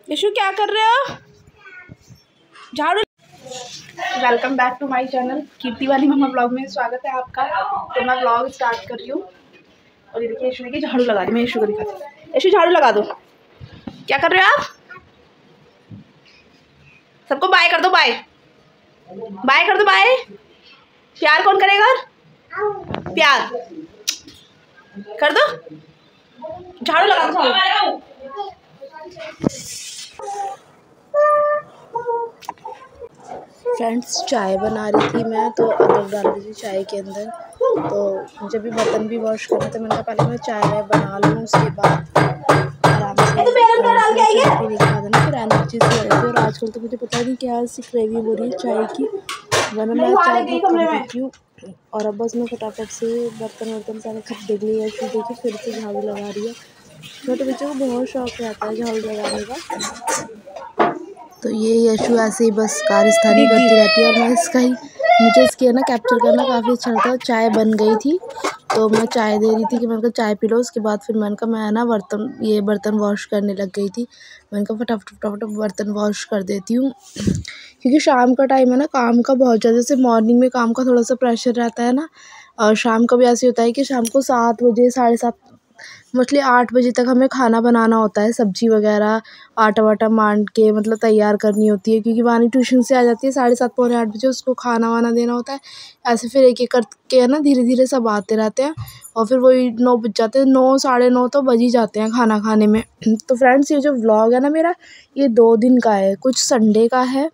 यशु क्या कर रहे हो? झाड़ू। Welcome back to my channel Kirti वाली मम्मा ब्लॉग में स्वागत है आपका। तो मैं ब्लॉग स्टार्ट कर रही हूँ और ये देखिए यशु ने की झाड़ू लगा दी। मैं यशु को दिखाती हूँ। यशु झाड़ू लगा दो। क्या कर रहे हो आप? सबको बाय कर दो। बाय बाय कर दो। बाय। प्यार कौन करेगा? प्यार कर दो। झाड़ू लगा दो। फ्रेंड्स, चाय बना रही थी मैं, तो अदरक डाल रही थी चाय के अंदर। तो जब भी बर्तन भी वॉश करना तो मैंने कहा पहले मैं चाय बना लूँ, उसके बाद आराम से दिखा देना, फिर एनर्जी से रहेगी। और आजकल तो मुझे पता नहीं क्या ऐसी क्रेविंग हो रही है चाय की, वरना मैं चाय बहुत कम पीती हूँ। और अब बस मैं फटाफट से बर्तन सारे खत देख लिया, देखिए फिर से झाड़ू लगा रही है। छोटे बच्चों को बहुत शौक रहता है झाड़ू लगाने का। तो ये यशु ऐसे ही बस कारस्तानी करती रहती है और मैं इसका ही मुझे इसकी है ना कैप्चर करना काफ़ी अच्छा लगता है। चाय बन गई थी तो मैं चाय दे रही थी कि मैंने कहा चाय पी लो। उसके बाद फिर मैंने कहा मैं ना बर्तन वॉश करने लग गई थी। मैंने कहा फटाफट बर्तन वॉश कर देती हूँ क्योंकि शाम का टाइम है ना, काम का बहुत ज़्यादा, जैसे मॉर्निंग में काम का थोड़ा सा प्रेशर रहता है ना, और शाम का भी ऐसे होता है कि शाम को 7 बजे 7:30 मोस्टली 8 बजे तक हमें खाना बनाना होता है। सब्जी वगैरह आटा वाटा मान के मतलब तैयार करनी होती है, क्योंकि वानी ट्यूशन से आ जाती है 7:30 पौने 8 बजे, उसको खाना वाना देना होता है। ऐसे फिर एक एक करके है ना धीरे धीरे सब आते रहते हैं और फिर वही 9 बज जाते हैं। 9 साढ़े 9 तो बज ही जाते हैं खाना खाने में। तो फ्रेंड्स, ये जो व्लॉग है ना मेरा, ये 2 दिन का है। कुछ संडे का है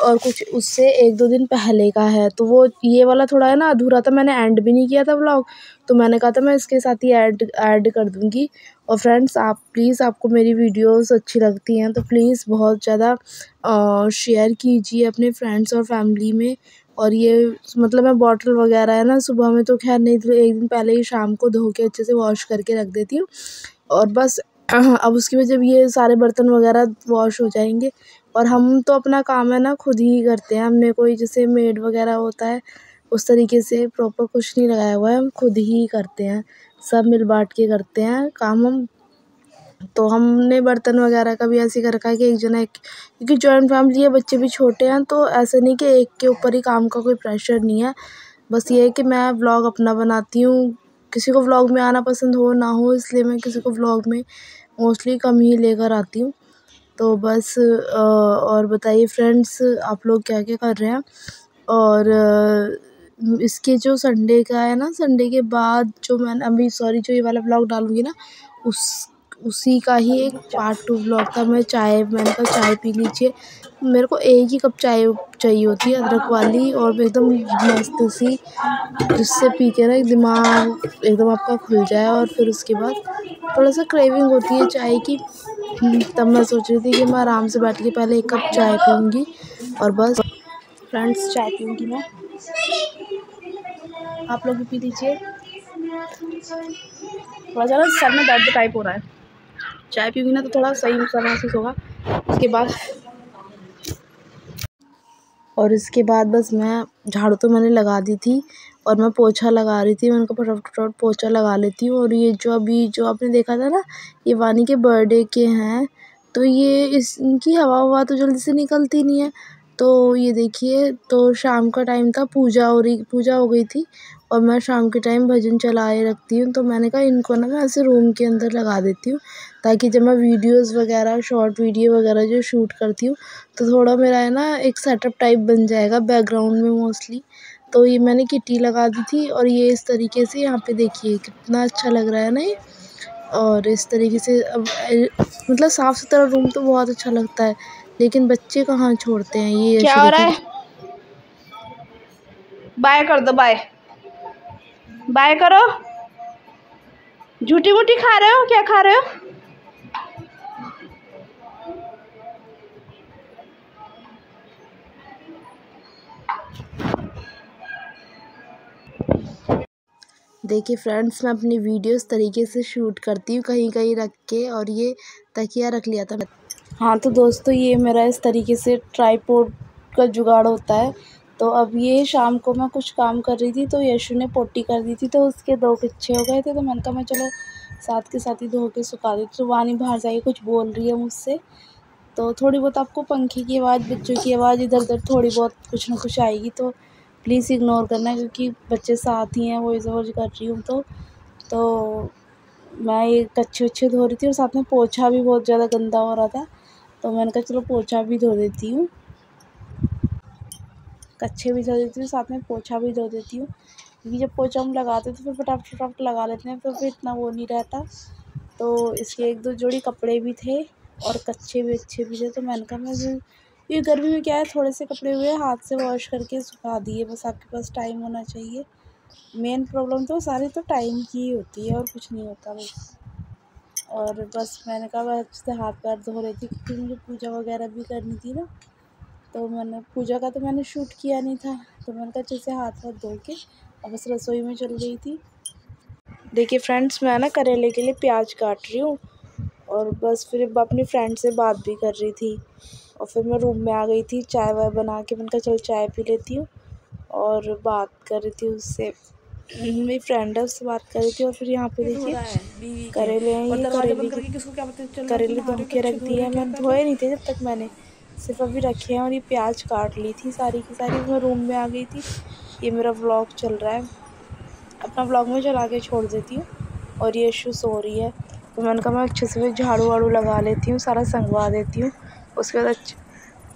और कुछ उससे 1-2 दिन पहले का है। तो वो ये वाला थोड़ा है ना अधूरा था, मैंने एंड भी नहीं किया था व्लॉग, तो मैंने कहा था मैं इसके साथ ही ऐड कर दूँगी। और फ्रेंड्स, आप प्लीज़, आपको मेरी वीडियोस अच्छी लगती हैं तो प्लीज़ बहुत ज़्यादा शेयर कीजिए अपने फ्रेंड्स और फैमिली में। और ये मतलब मैं बॉटल वगैरह है ना, सुबह में तो खैर नहीं, तो एक दिन पहले ही शाम को धो के अच्छे से वॉश करके रख देती हूँ। और बस अब उसके बाद जब ये सारे बर्तन वगैरह वॉश हो जाएंगे, और हम तो अपना काम है ना खुद ही करते हैं। हमने कोई जैसे मेड वगैरह होता है उस तरीके से प्रॉपर कुछ नहीं लगाया हुआ है, हम खुद ही करते हैं, सब मिल बांट के करते हैं काम हम। तो हमने बर्तन वगैरह का भी ऐसे कर रखा है कि एक जना एक, क्योंकि जॉइंट फैमिली है, बच्चे भी छोटे हैं, तो ऐसे नहीं कि एक के ऊपर ही काम का कोई प्रेशर नहीं है। बस ये है कि मैं व्लॉग अपना बनाती हूँ, किसी को व्लॉग में आना पसंद हो ना हो, इसलिए मैं किसी को व्लॉग में मोस्टली कम ही लेकर आती हूँ। तो बस और बताइए फ्रेंड्स, आप लोग क्या क्या कर रहे हैं? और इसके जो संडे का है ना, संडे के बाद जो मैंने अभी जो ये वाला व्लॉग डालूँगी ना, उसी का ही एक पार्ट 2 व्लॉग था। मैंने कहा चाय पी लीजिए। मेरे को एक ही कप चाय चाहिए होती है, अदरक वाली, और एकदम मस्त सी, जिससे पी के ना दिमाग एकदम आपका खुल जाए। और फिर उसके बाद थोड़ा सा क्रेविंग होती है चाय की। तब मैं सोच रही थी कि मैं आराम से बैठ के पहले एक कप चाय पीऊँगी और बस। फ्रेंड्स, चाय पीऊँगी मैं, आप लोग भी पी लीजिए। थोड़ा सा ना सर में दर्द टाइप हो रहा है। चाय पीऊँगी ना तो थोड़ा सही सा महसूस होगा। इसके बाद बस मैं झाड़ू तो मैंने लगा दी थी और मैं पोछा लगा रही थी। मैंने कहा फटाफट पोछा लगा लेती हूँ। और ये जो आपने देखा था ना, ये वानी के बर्थडे के हैं, तो ये इनकी हवा तो जल्दी से निकलती नहीं है। तो ये देखिए, तो शाम का टाइम था, पूजा हो गई थी और मैं शाम के टाइम भजन चलाए रखती हूँ। तो मैंने कहा इनको ना मैं ऐसे रूम के अंदर लगा देती हूँ, ताकि जब मैं वीडियोस वगैरह शॉर्ट वीडियो वगैरह जो शूट करती हूँ तो थोड़ा मेरा है ना एक सेटअप टाइप बन जाएगा बैकग्राउंड में मोस्टली। तो ये मैंने किटी लगा दी थी और ये इस तरीके से, यहाँ पे देखिए कितना अच्छा लग रहा है ना ये। और इस तरीके से अब मतलब साफ़ सुथरा रूम तो बहुत अच्छा लगता है, लेकिन बच्चे कहाँ छोड़ते हैं। ये क्या हो रहा है? बाय कर दो। बाय बाय करो। झूठी मूठी खा रहे हो? क्या खा रहे हो? देखिए फ्रेंड्स, मैं अपनी वीडियोस तरीके से शूट करती हूँ कहीं कहीं रख के, और ये तकिया रख लिया था। हाँ तो दोस्तों, ये मेरा इस तरीके से ट्राइपॉड का जुगाड़ होता है। तो अब ये शाम को मैं कुछ काम कर रही थी तो यशु ने पोटी कर दी थी, तो उसके 2 कच्छे हो गए थे। तो मैंने कहा मैं चलो साथ के साथ ही धो के सुखा देती। तो वानी बाहर जाके कुछ बोल रही है मुझसे, तो थोड़ी बहुत आपको पंखे की आवाज़, बच्चों की आवाज़ इधर उधर थोड़ी बहुत कुछ ना कुछ आएगी, तो प्लीज़ इग्नोर करना, क्योंकि बच्चे साथ ही हैं, वॉइस ओवर कर रही हूँ। तो मैं ये कच्छे वच्छे धो रही थी और साथ में पोछा भी बहुत ज़्यादा गंदा हो रहा था, तो मैंने कहा चलो पोछा भी धो देती हूँ, कच्छे भी धो देती हूँ, साथ में पोछा भी धो देती हूँ, क्योंकि जब पोछा हम लगाते तो फिर फटाफट फटाफट लगा लेते हैं, तो फिर इतना वो नहीं रहता। तो इसके 1-2 जोड़ी कपड़े भी थे और कच्छे भी अच्छे भी थे, तो मैंने कहा मैं ये गर्मी में क्या है, थोड़े से कपड़े हुए हाथ से वॉश करके सुखा दिए, बस आपके पास टाइम होना चाहिए। मेन प्रॉब्लम तो सारी तो टाइम की ही होती है और कुछ नहीं होता बस। और बस मैंने कहा मैं अच्छे से हाथ पैर धो रही थी, क्योंकि मुझे पूजा वगैरह भी करनी थी ना, तो मैंने पूजा का तो मैंने शूट किया नहीं था, तो मैंने कहा अच्छे से हाथ वाथ धो के अब बस रसोई में चल गई थी। देखिए फ्रेंड्स, मैं ना करेले के लिए प्याज काट रही हूँ और बस फिर अपनी फ्रेंड से बात भी कर रही थी, और फिर मैं रूम में आ गई थी चाय वाय बना के, मैंने कहा चल चाय पी लेती हूँ, और बात कर रही थी उससे, मेरी फ्रेंड है उससे बात कर रही थी। और फिर यहाँ पे देखिए करेले हैं, ये करेले धो के रख दिए हैं, मैंने धोए नहीं थे जब तक, मैंने सिर्फ अभी रखे हैं, और ये प्याज काट ली थी सारी की सारी, मैं रूम में आ गई थी। ये मेरा व्लॉग चल रहा है, अपना व्लॉग में चला के छोड़ देती हूँ, और ये इशू सो रही है, तो मैंने कहा मैं अच्छे से झाड़ू वाड़ू लगा लेती हूँ, सारा संगवा देती हूँ, उसके बाद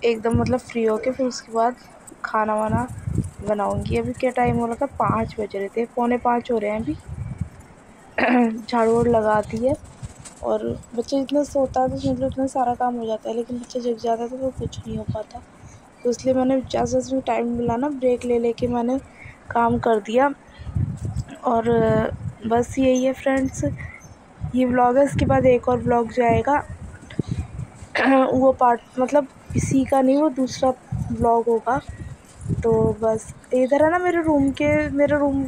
एकदम मतलब फ्री होके फिर उसके बाद खाना वाना बनाऊँगी। अभी क्या टाइम हो रहा था, 5 बज रहे थे, 4:45 हो रहे हैं अभी। झाड़ू वाड़ू लगा दी है, और बच्चे इतना सोता है तो मतलब इतना सारा काम हो जाता है, लेकिन बच्चा जग जाता है तो वो कुछ नहीं हो पाता, तो इसलिए मैंने जैसे जैसे टाइम मिला ना, ब्रेक ले लेके मैंने काम कर दिया। और बस यही है फ्रेंड्स, ये व्लॉग है, इसके बाद एक और व्लॉग जाएगा वो पार्ट मतलब इसी का नहीं, वो दूसरा व्लॉग होगा। तो बस इधर है ना, मेरे रूम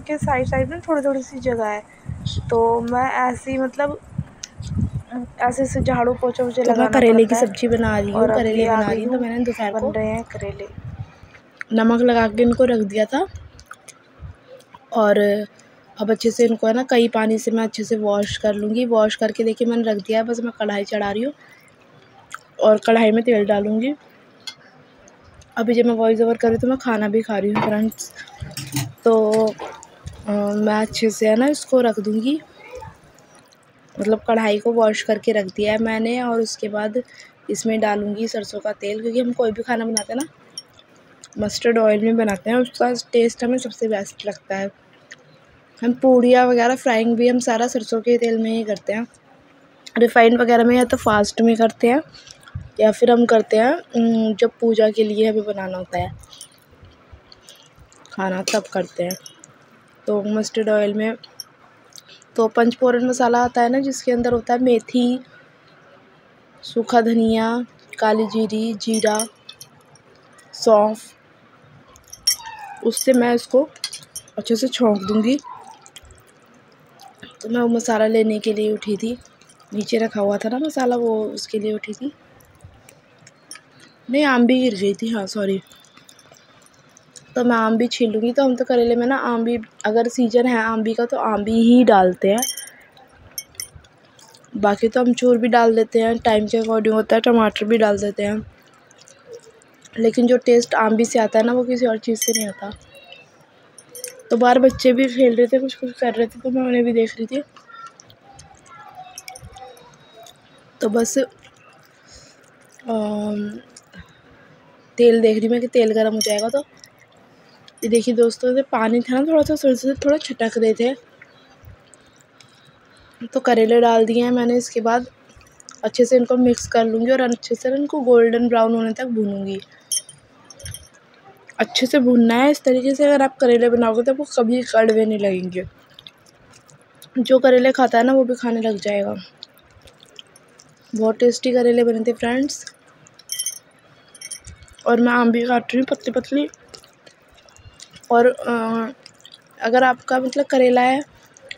के साइड में थोड़ी थोड़ी सी जगह है, तो मैं ऐसे ही मतलब ऐसे झाड़ू पोछा मुझे तो मैं लगाना करेले की पड़ता है। सब्जी बना रही हूँ, और करेले अभी आ बना गई रही हूँ, तो हूँ, मैंने दोपहर बन को रहे हैं करेले, नमक लगा के इनको रख दिया था, और अब अच्छे से इनको है ना कई पानी से मैं अच्छे से वॉश कर लूँगी। वॉश करके देखिए मैंने रख दिया है, बस मैं कढ़ाई चढ़ा रही हूँ और कढ़ाई में तेल डालूँगी। अभी जब मैं वॉइस ओवर कर रही हूँ तो मैं खाना भी खा रही हूँ फ्रेंड्स, तो मैं अच्छे से है ना इसको रख दूँगी, मतलब कढ़ाई को वॉश करके रख दिया है मैंने, और उसके बाद इसमें डालूँगी सरसों का तेल, क्योंकि हम कोई भी खाना बनाते हैं ना मस्टर्ड ऑयल में बनाते हैं, उसका टेस्ट हमें सबसे बेस्ट लगता है। हम पूड़ियाँ वगैरह फ्राइंग भी हम सारा सरसों के तेल में ही करते हैं, रिफाइंड वगैरह में या तो फास्ट में करते हैं, या फिर हम करते हैं जब पूजा के लिए हमें बनाना होता है खाना तब करते हैं। तो मस्टर्ड ऑयल में तो पंचफोरन मसाला आता है ना, जिसके अंदर होता है मेथी, सूखा धनिया, काली जीरी, जीरा, सौंफ, उससे मैं इसको अच्छे से छौंक दूँगी। तो मैं वो मसाला लेने के लिए उठी थी, नीचे रखा हुआ था ना मसाला, वो उसके लिए उठी थी, नहीं आम भी गिर गई थी, हाँ सॉरी। तो मैं आम भी छील लूँगी, तो हम तो करेले में ना आम भी, अगर सीजन है आम भी का तो आम भी ही डालते हैं, बाकी तो अमचूर भी डाल देते हैं, टाइम के अकॉर्डिंग होता है, टमाटर भी डाल देते हैं, लेकिन जो टेस्ट आम भी से आता है ना वो किसी और चीज़ से नहीं आता। तो बाहर बच्चे भी खेल रहे थे, कुछ कुछ कर रहे थे, तो मैं उन्हें भी देख रही थी। तो बस तेल देख रही मैं कि तेल गर्म हो जाएगा, तो ये देखिए दोस्तों, से पानी था ना थोड़ा सा, सरसों से थोड़ा छिटक रहे थे, तो करेले डाल दिए हैं मैंने। इसके बाद अच्छे से इनको मिक्स कर लूँगी और अच्छे से इनको गोल्डन ब्राउन होने तक भूनूँगी। अच्छे से भूनना है इस तरीके से, अगर आप करेले बनाओगे तो आपको कभी कड़वे नहीं लगेंगे, जो करेले खाता है ना वो भी खाने लग जाएगा। बहुत टेस्टी करेले बने थे फ्रेंड्स, और मैं आम भी काट रही हूँ पतली पतली। और अगर आपका मतलब करेला है,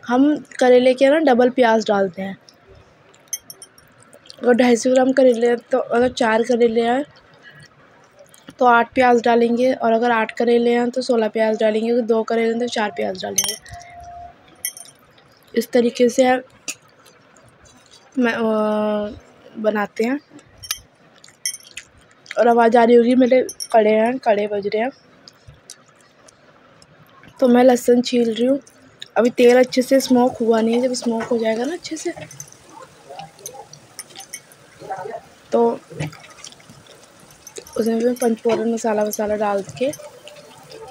हम करेले के ना डबल प्याज डालते हैं, अगर 250 ग्राम करेले हैं तो अगर 4 करेले हैं तो 8 प्याज डालेंगे, और अगर 8 करेले हैं तो 16 प्याज डालेंगे, अगर 2 करेले हैं तो 4 प्याज डालेंगे। इस तरीके से मैं बनाते हैं। और आवाज़ आ रही होगी मेरे कड़े बज रहे हैं। तो मैं लहसुन छील रही हूँ। अभी तेल अच्छे से स्मोक हुआ नहीं है, जब स्मोक हो जाएगा ना अच्छे से तो उसमें मैं पंचफोरन मसाला डाल के,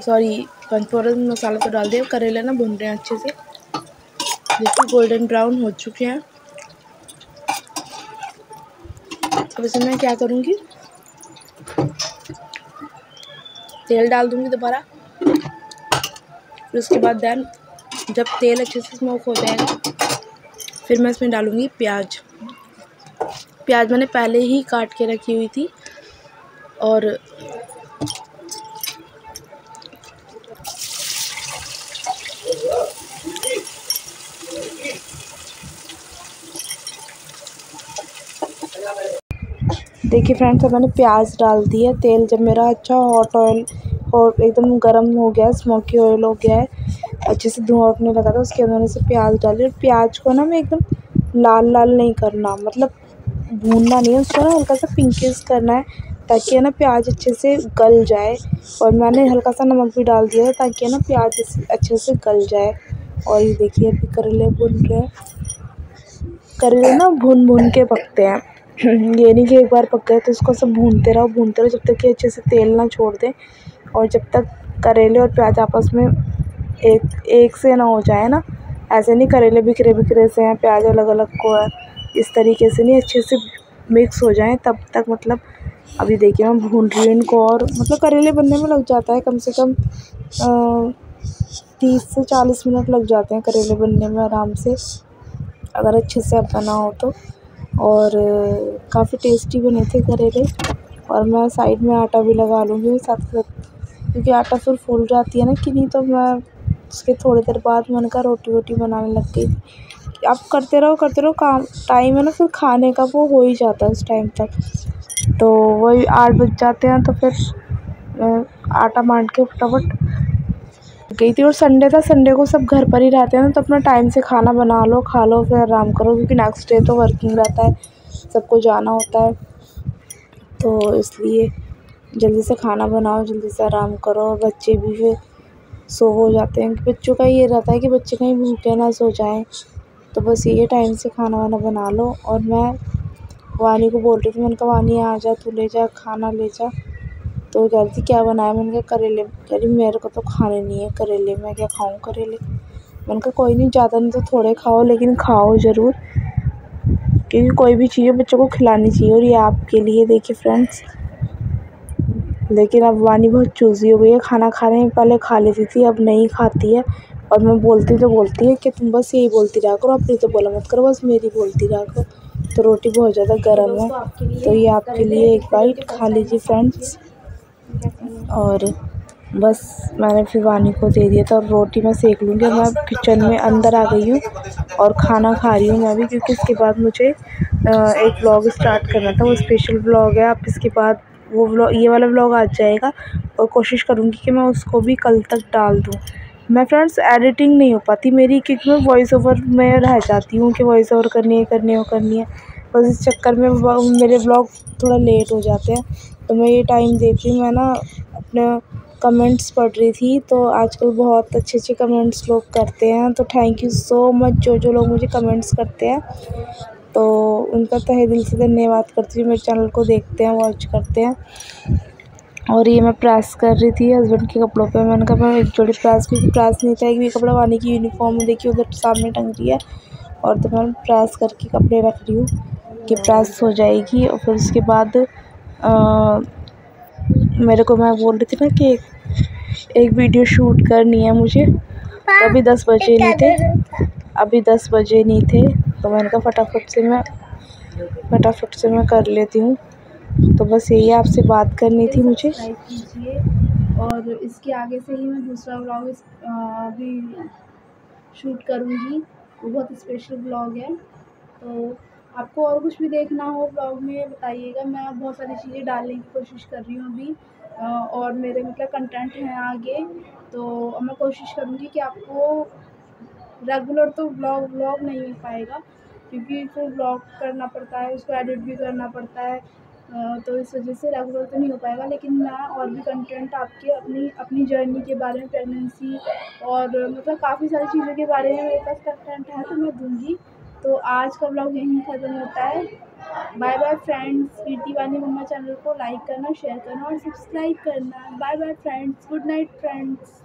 सॉरी पंचफोरन मसाला तो डाल दिया। करेले ना भून रहे हैं अच्छे से, देखिए गोल्डन ब्राउन हो चुके हैं। अब इसमें मैं क्या करूँगी, तेल डाल दूँगी दोबारा। फिर उसके बाद देन जब तेल अच्छे से स्मोक हो जाएगा फिर मैं इसमें डालूँगी प्याज। प्याज मैंने पहले ही काट के रखी हुई थी। और देखिए फ्रेंड्स, अब मैंने प्याज डाल दिया। तेल जब मेरा अच्छा हॉट ऑयल और एकदम गर्म हो गया, स्मोकी ऑयल हो गया है, अच्छे से धुआं उठने लगा था, उसके अंदर मैंने से प्याज डाली। और प्याज को ना मैं एकदम लाल लाल नहीं करना, मतलब भूनना नहीं है उसको, ना हल्का सा पिंकिश करना है, ताकि है ना प्याज अच्छे से गल जाए। और मैंने हल्का सा नमक भी डाल दिया था ताकि है ना प्याज अच्छे से गल जाए। और ये देखिए अभी करेले भून रहे हैं। करेले ना भून भून के पकते हैं ये नहीं कि एक बार पक गए तो इसको सब भूनते रहो जब तक कि अच्छे से तेल ना छोड़ दें, और जब तक करेले और प्याज आपस में एक से ना हो जाए ना। ऐसे नहीं करेले बिखरे बिखरे से हैं, प्याज अलग अलग को है, इस तरीके से नहीं, अच्छे से मिक्स हो जाएं तब तक। मतलब अभी देखिए मैं भून रही हूँ इनको, और मतलब करेले बनने में लग जाता है कम से कम 30 से 40 मिनट लग जाते हैं करेले बनने में आराम से, अगर अच्छे से आप बनाओ तो। और काफ़ी टेस्टी बने थे करेले। और मैं साइड में आटा भी लगा लूँगी साथ साथ, क्योंकि आटा फिर फूल जाती है ना कि नहीं। तो मैं उसके थोड़ी देर बाद मैंने कहा रोटी वोटी बनाने लग गई। आप करते रहो काम, टाइम है ना फिर खाने का वो हो ही जाता है उस टाइम तक। तो वही 8 बज जाते हैं, तो फिर आटा मांड के फटाफट गई थी। और संडे था, संडे को सब घर पर ही रहते हैं ना, तो अपना टाइम से खाना बना लो, खा लो, फिर आराम करो, क्योंकि नेक्स्ट डे तो वर्किंग रहता है, सबको जाना होता है। तो इसलिए जल्दी से खाना बनाओ, जल्दी से आराम करो। बच्चे भी फिर सो हो जाते हैं, बच्चों का ये रहता है कि बच्चे कहीं भूखे ना सो जाएं। तो बस ये टाइम से खाना वाना बना लो। और मैं वानी को बोल रही थी, मैंने कहा वानी आ जा, तू ले जा खाना ले जा। तो कह रही थी क्या बनाया, मैंने कहा करेले। कह रही मेरे को तो खाने नहीं है करेले, मैं क्या खाऊं करेले। मैंने कहा कोई नहीं, ज़्यादा नहीं तो थोड़े खाओ, लेकिन खाओ ज़रूर, क्योंकि कोई भी चीज़ बच्चों को खिलानी चाहिए। और ये आपके लिए देखिए फ्रेंड्स। लेकिन अब वानी बहुत चूज़ी हो गई है, खाना खाने में पहले खा लेती थी, अब नहीं खाती है। और मैं बोलती तो बोलती है कि तुम बस यही बोलती रहा करो, अपनी तो बोला मत करो, बस मेरी बोलती रहा करो। तो रोटी बहुत ज़्यादा गर्म है, तो ये आपके लिए एक बाइट खा लीजिए फ्रेंड्स। और बस मैंने फिर वानी को दे दिया था, और रोटी मैं सेक लूँगी। और मैं किचन में अंदर आ गई हूँ और खाना खा रही हूँ मैं भी, क्योंकि इसके बाद मुझे एक व्लॉग स्टार्ट करना था, वो स्पेशल व्लॉग है। आप इसके बाद वो व्लॉग, ये वाला व्लॉग आ जाएगा, और कोशिश करूँगी कि मैं उसको भी कल तक डाल दूँ। मैं फ्रेंड्स एडिटिंग नहीं हो पाती मेरी, क्योंकि मैं वॉइस ओवर में रह जाती हूँ कि वॉइस ओवर करनी है। बस इस चक्कर में मेरे व्लॉग थोड़ा लेट हो जाते हैं। तो मैं ये टाइम देख रही हूँ, मैं ना अपने कमेंट्स पढ़ रही थी। तो आजकल बहुत अच्छे अच्छे कमेंट्स लोग करते हैं, तो थैंक यू सो मच जो लोग मुझे कमेंट्स करते हैं। तो उनका तहे दिल से धन्यवाद करती हूँ, मेरे चैनल को देखते हैं, वॉच करते हैं। और ये मैं प्रेस कर रही थी हस्बैंड के कपड़ों पे। मैंने कहा मैं एक जोड़ी प्रेस, क्योंकि प्रेस नहीं था, एक भी कपड़ा वानी की यूनिफॉर्म देखिए उधर सामने टंग रही है। और तो मैं प्रेस करके कपड़े रख रही हूँ कि प्रेस हो जाएगी। और फिर उसके बाद मेरे को, मैं बोल रही थी ना कि एक वीडियो शूट करनी है मुझे, तो अभी 10 बजे नहीं थे, तो मैंने कहा फटाफट से मैं कर लेती हूँ। तो बस यही आपसे बात करनी थी मुझे। कीजिए, और इसके आगे से ही मैं दूसरा व्लॉग अभी शूट करूँगी, वो बहुत स्पेशल व्लॉग है। तो आपको और कुछ भी देखना हो ब्लॉग में बताइएगा, मैं बहुत सारी चीज़ें डालने की कोशिश कर रही हूँ अभी। और मेरे मतलब कंटेंट हैं आगे, तो मैं कोशिश करूँगी कि आपको रेगुलर तो व्लॉग नहीं हो पाएगा, क्योंकि फिर व्लॉग करना पड़ता है, उसको एडिट भी करना पड़ता है, तो इस वजह से रेगुलर तो नहीं हो पाएगा, लेकिन मैं और भी कंटेंट आपके अपनी जर्नी के बारे में, प्रेगनेंसी और मतलब काफ़ी सारी चीज़ों के बारे में मेरे पास कंटेंट है तो मैं दूँगी। तो आज का व्लॉग यहीं ख़त्म होता है। Bye bye friends. कीर्ति वानी मम्मा चैनल को लाइक करना, शेयर करना और सब्सक्राइब करना। Bye bye friends, good night friends.